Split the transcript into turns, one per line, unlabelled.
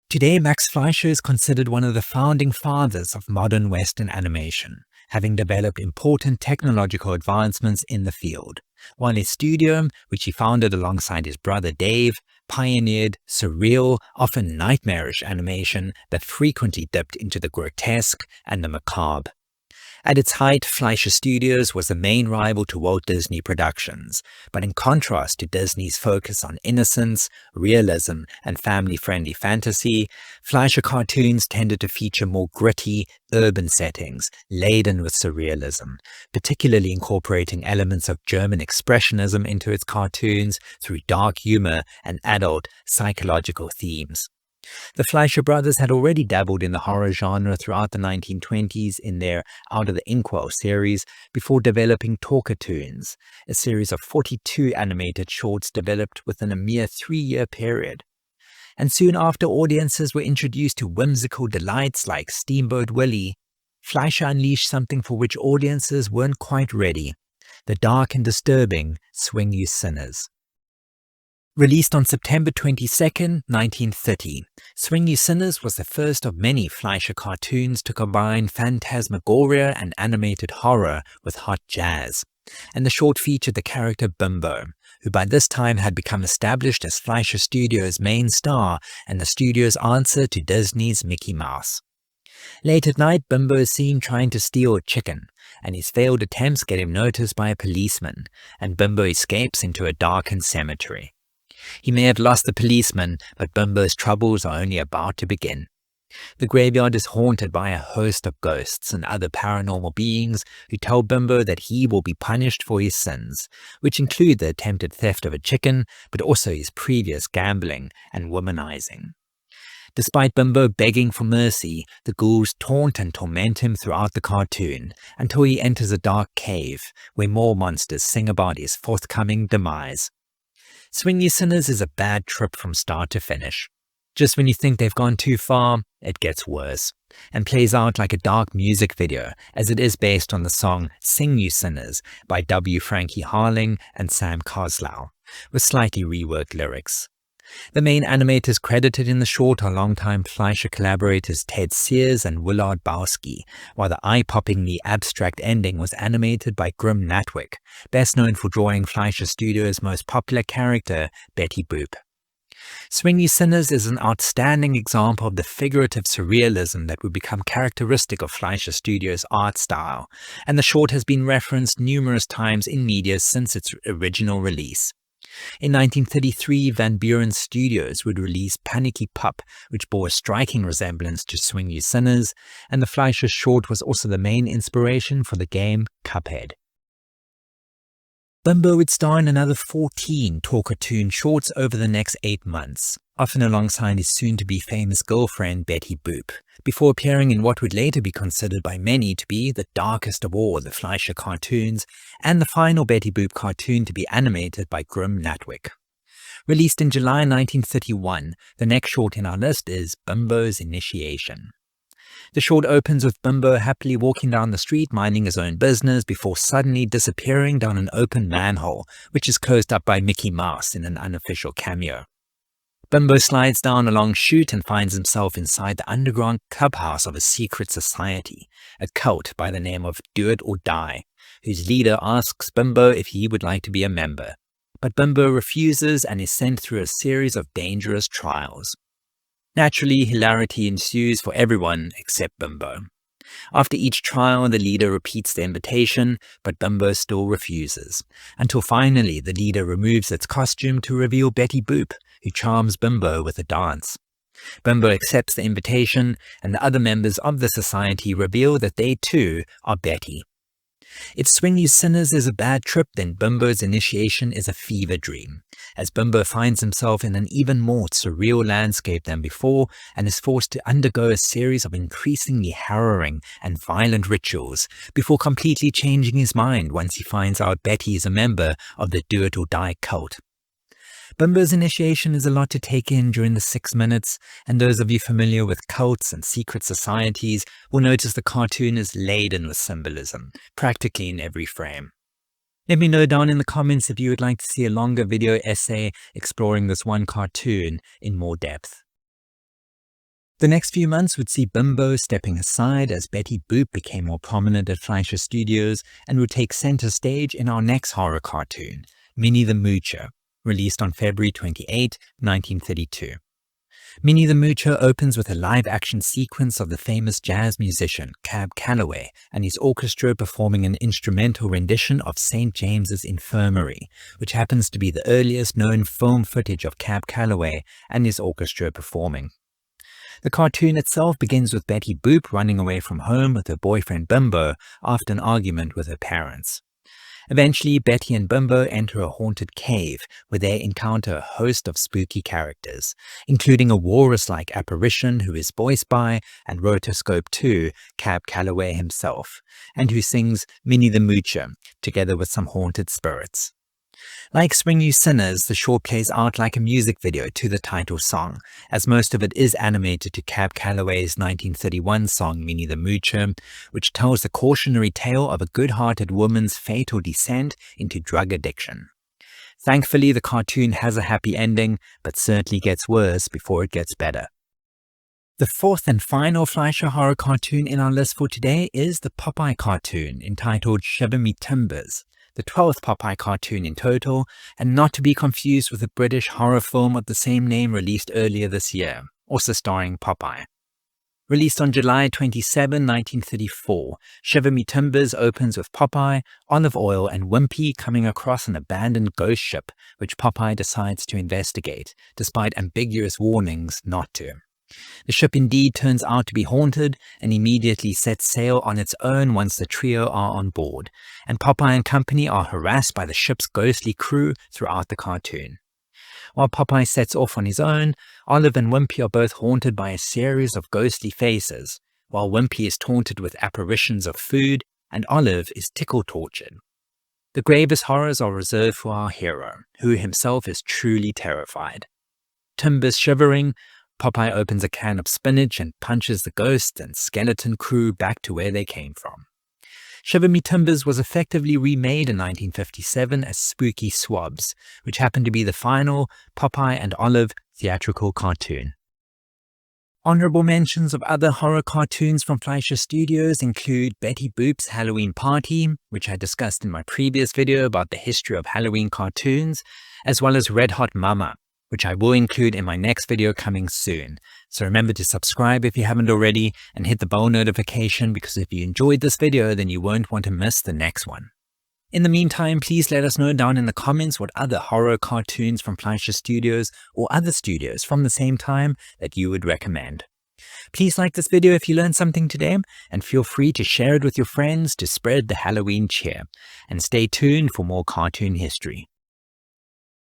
Today, Max Fleischer is considered one of the founding fathers of modern Western animation, having developed important technological advancements in the field, while his studio, which he founded alongside his brother Dave, pioneered surreal, often nightmarish animation that frequently dipped into the grotesque and the macabre. At its height, Fleischer Studios was the main rival to Walt Disney Productions, but in contrast to Disney's focus on innocence, realism, and family-friendly fantasy, Fleischer cartoons tended to feature more gritty, urban settings, laden with surrealism, particularly incorporating elements of German Expressionism into its cartoons through dark humor and adult, psychological themes. The Fleischer Brothers had already dabbled in the horror genre throughout the 1920s in their Out of the Inkwell series before developing Talkartoons, a series of 42 animated shorts developed within a mere 3-year period. And soon after audiences were introduced to whimsical delights like Steamboat Willie, Fleischer unleashed something for which audiences weren't quite ready: the dark and disturbing Swing You Sinners. Released on September 22, 1930, Swing You Sinners was the first of many Fleischer cartoons to combine phantasmagoria and animated horror with hot jazz, and the short featured the character Bimbo, who by this time had become established as Fleischer Studios' main star and the studio's answer to Disney's Mickey Mouse. Late at night, Bimbo is seen trying to steal a chicken, and his failed attempts get him noticed by a policeman, and Bimbo escapes into a darkened cemetery. He may have lost the policeman, but Bimbo's troubles are only about to begin. The graveyard is haunted by a host of ghosts and other paranormal beings who tell Bimbo that he will be punished for his sins, which include the attempted theft of a chicken, but also his previous gambling and womanizing. Despite Bimbo begging for mercy, the ghouls taunt and torment him throughout the cartoon, until he enters a dark cave, where more monsters sing about his forthcoming demise. Swing You Sinners is a bad trip from start to finish. Just when you think they've gone too far, it gets worse, and plays out like a dark music video, as it is based on the song Sing You Sinners by W. Frankie Harling and Sam Coslow, with slightly reworked lyrics. The main animators credited in the short are longtime Fleischer collaborators Ted Sears and Willard Bowski, while the eye-poppingly abstract ending was animated by Grim Natwick, best known for drawing Fleischer Studios' most popular character, Betty Boop. Swing You Sinners is an outstanding example of the figurative surrealism that would become characteristic of Fleischer Studios' art style, and the short has been referenced numerous times in media since its original release. In 1933, Van Buren Studios would release Panicky Pup, which bore a striking resemblance to Swing You Sinners, and the Fleischer short was also the main inspiration for the game Cuphead. Bimbo would star in another 14 Talkartoon shorts over the next 8 months, often alongside his soon-to-be famous girlfriend Betty Boop, before appearing in what would later be considered by many to be the darkest of all the Fleischer cartoons, and the final Betty Boop cartoon to be animated by Grim Natwick. Released in July 1931, the next short in our list is Bimbo's Initiation. The short opens with Bimbo happily walking down the street minding his own business before suddenly disappearing down an open manhole, which is closed up by Mickey Mouse in an unofficial cameo. Bimbo slides down a long chute and finds himself inside the underground clubhouse of a secret society, a cult by the name of Do It or Die, whose leader asks Bimbo if he would like to be a member. But Bimbo refuses and is sent through a series of dangerous trials. Naturally, hilarity ensues for everyone except Bimbo. After each trial, the leader repeats the invitation, but Bimbo still refuses, until finally the leader removes its costume to reveal Betty Boop, who charms Bimbo with a dance. Bimbo accepts the invitation, and the other members of the society reveal that they too are Betty. If Swing You Sinners is a bad trip, then Bimbo's Initiation is a fever dream, as Bimbo finds himself in an even more surreal landscape than before and is forced to undergo a series of increasingly harrowing and violent rituals before completely changing his mind once he finds out Betty is a member of the Do It or Die cult. Bimbo's Initiation is a lot to take in during the 6 minutes, and those of you familiar with cults and secret societies will notice the cartoon is laden with symbolism, practically in every frame. Let me know down in the comments if you would like to see a longer video essay exploring this one cartoon in more depth. The next few months would see Bimbo stepping aside as Betty Boop became more prominent at Fleischer Studios and would take center stage in our next horror cartoon, Minnie the Moocher, released on February 28, 1932. Minnie the Moocher opens with a live-action sequence of the famous jazz musician Cab Calloway and his orchestra performing an instrumental rendition of St. James's Infirmary, which happens to be the earliest known film footage of Cab Calloway and his orchestra performing. The cartoon itself begins with Betty Boop running away from home with her boyfriend Bimbo after an argument with her parents. Eventually, Betty and Bimbo enter a haunted cave where they encounter a host of spooky characters, including a walrus-like apparition who is voiced by, and rotoscoped to, Cab Calloway himself, and who sings Minnie the Moocher, together with some haunted spirits. Like Spring You Sinners, the short plays out like a music video to the title song, as most of it is animated to Cab Calloway's 1931 song Minnie the Moocher, which tells the cautionary tale of a good-hearted woman's fatal descent into drug addiction. Thankfully, the cartoon has a happy ending, but certainly gets worse before it gets better. The fourth and final Fleischer horror cartoon in our list for today is the Popeye cartoon, entitled Shiver Me Timbers, the 12th Popeye cartoon in total, and not to be confused with the British horror film of the same name released earlier this year, also starring Popeye. Released on July 27, 1934, Shiver Me Timbers opens with Popeye, Olive Oil, and Wimpy coming across an abandoned ghost ship, which Popeye decides to investigate, despite ambiguous warnings not to. The ship indeed turns out to be haunted and immediately sets sail on its own once the trio are on board, and Popeye and company are harassed by the ship's ghostly crew throughout the cartoon. While Popeye sets off on his own, Olive and Wimpy are both haunted by a series of ghostly faces, while Wimpy is taunted with apparitions of food and Olive is tickle-tortured. The gravest horrors are reserved for our hero, who himself is truly terrified. Timbers shivering, Popeye opens a can of spinach and punches the ghost and skeleton crew back to where they came from. Shiver Me Timbers was effectively remade in 1957 as Spooky Swabs, which happened to be the final Popeye and Olive theatrical cartoon. Honorable mentions of other horror cartoons from Fleischer Studios include Betty Boop's Halloween Party, which I discussed in my previous video about the history of Halloween cartoons, as well as Red Hot Mama, which I will include in my next video coming soon. So remember to subscribe if you haven't already and hit the bell notification, because if you enjoyed this video then you won't want to miss the next one. In the meantime, please let us know down in the comments what other horror cartoons from Fleischer Studios or other studios from the same time that you would recommend. Please like this video if you learned something today, and feel free to share it with your friends to spread the Halloween cheer. And stay tuned for more cartoon history.